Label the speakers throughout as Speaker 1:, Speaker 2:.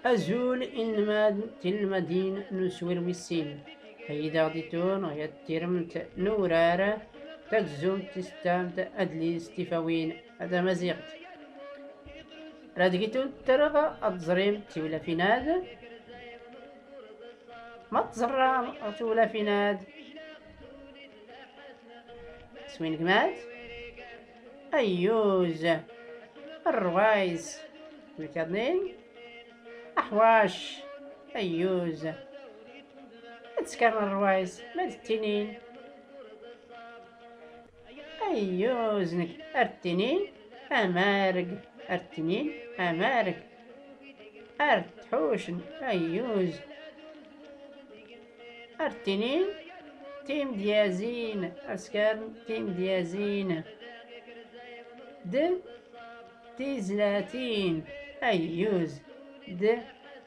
Speaker 1: أزول إنما تلمدين نسور ويسين فإذا غديتون ويترمت نورارة تكزوم تستامت أدليس تفاوين هذا مزيغت رادقيتون ترغى أتزريم تيولا فيناد ما تزرام تيولا فيناد سوين قمات أيوز الروايز الكاظنين أحواش أيوز تسكر الروايز ما التنين أيوزنك التنين أمارق التنين أمارق أرتحوشن أيوز التنين تيم ديازين أسكر تيم ديازين د تيزلاتين أيوز د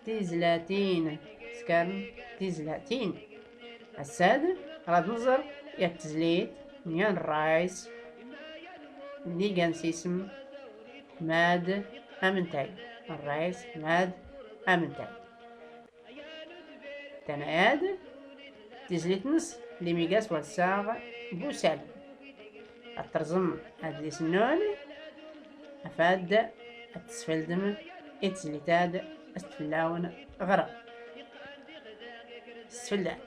Speaker 1: تيزلاتين سكرن تيزلاتين الساد غاد نظر يا التزليت نيان الرايس اللي كنسيسم حماد أمنتاي الرايس حماد أمنتاي تنعاد تزليت نص اللي ميقاس والساغ بوسال الترزم هاد لي سنون أفاد التسفلدم إتزليتاد استفلاون غرا استفلات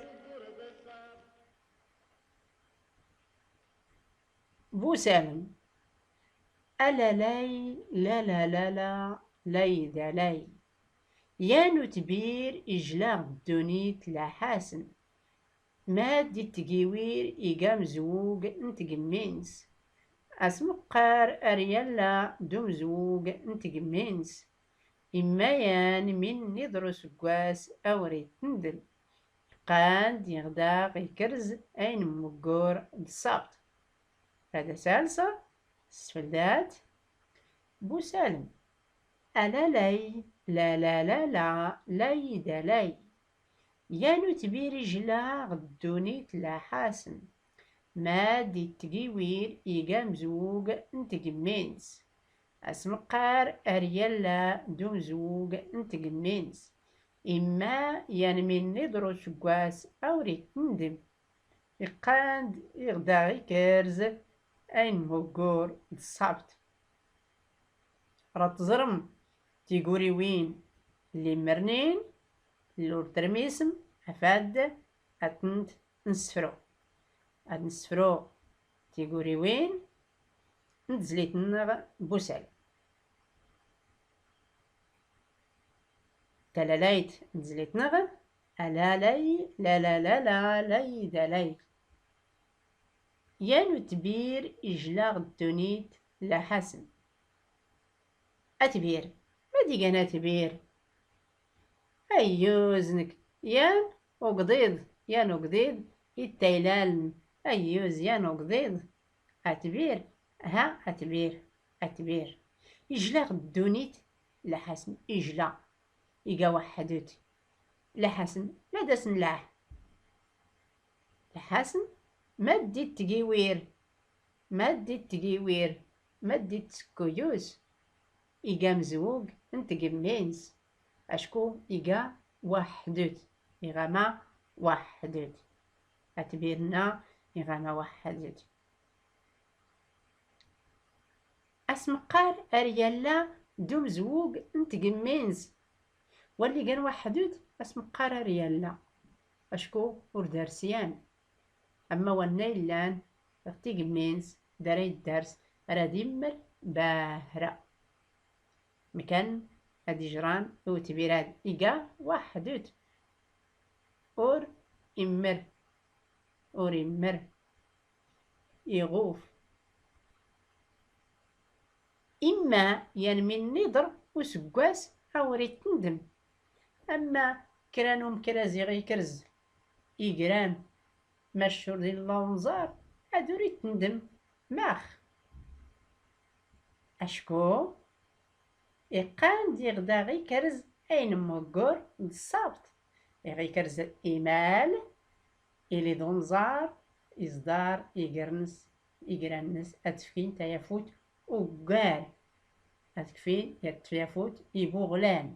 Speaker 1: بوسالم ألا لاي لا لا لا لا لاي ذا لاي يا نتبير إجلاغ الدونيت لا حاسن مادي التقيوير إيقام زووق انتقمينس أسمقار أريالا دوم زووق انتقمينس إما يان من ندرس قواس أوري تندل قاند يغداق يكرز أين مقور بالصبت هذا سالسة السفلدات بوسالم ألا لاي لا لا لا لا لاي دا لاي يانو تبير جلا غدونيت لا حاسن مادي التقيوير إيقام زوق انتقمينس أسمقار أريالا دوم زوق انتقمينس إما من ندرو شقواس أوري تندم إقاند إغداغي كيرز أين مقور الصبت رتزرم تيقوري وين اللي مرنين اللور ترميسم أفاد أتنت نسفرو أد نسفرو تيقوري وين نتزليت نغ بوسال تلالايت نتزليت نغ ألا لاي لا لا لا لا لاي دا لاي يانو تبير إجلاغ الدونيت لا حسن أتبير ما ديقانا تبير أيوزنك يان وقضيض يان وقضيض التيلال أيوز يان وقضيض أتبير ها أتبير إجلاغ الدونيت لا حسن إجلا إيقا وحدوت لا حسن لا داسن لا حسن مادي التقيوير مادي التسكويوس إيقا مزوق انت قمينس أشكو إيقا وحدوت إيغاما وحدوت أتبيرنا إيغاما وحدوت أسمقار أريالا دوم زوق انت قمينس واللي قال وحدوت أسمقار أريالا أشكو وردارسيان أما والنيل لان اختي قمينس داري الدرس راه يمر باهرة مكان هادي جران او تبيراد إيقا وحدوت اور إمر يغوف إما من نضر وسقواس أوري تندم أما كرانهم كرازي غي كرز إيقران مشهور ديال اللونزار أدوري تندم ماخ أشكو إقان دي غدا غي كرز أين موقور بالصبت غي كرز إيمال إلي دونزار إصدار إيقرانس أتفين تيفوت وقال أتكفين يتفيفوت يبوغلان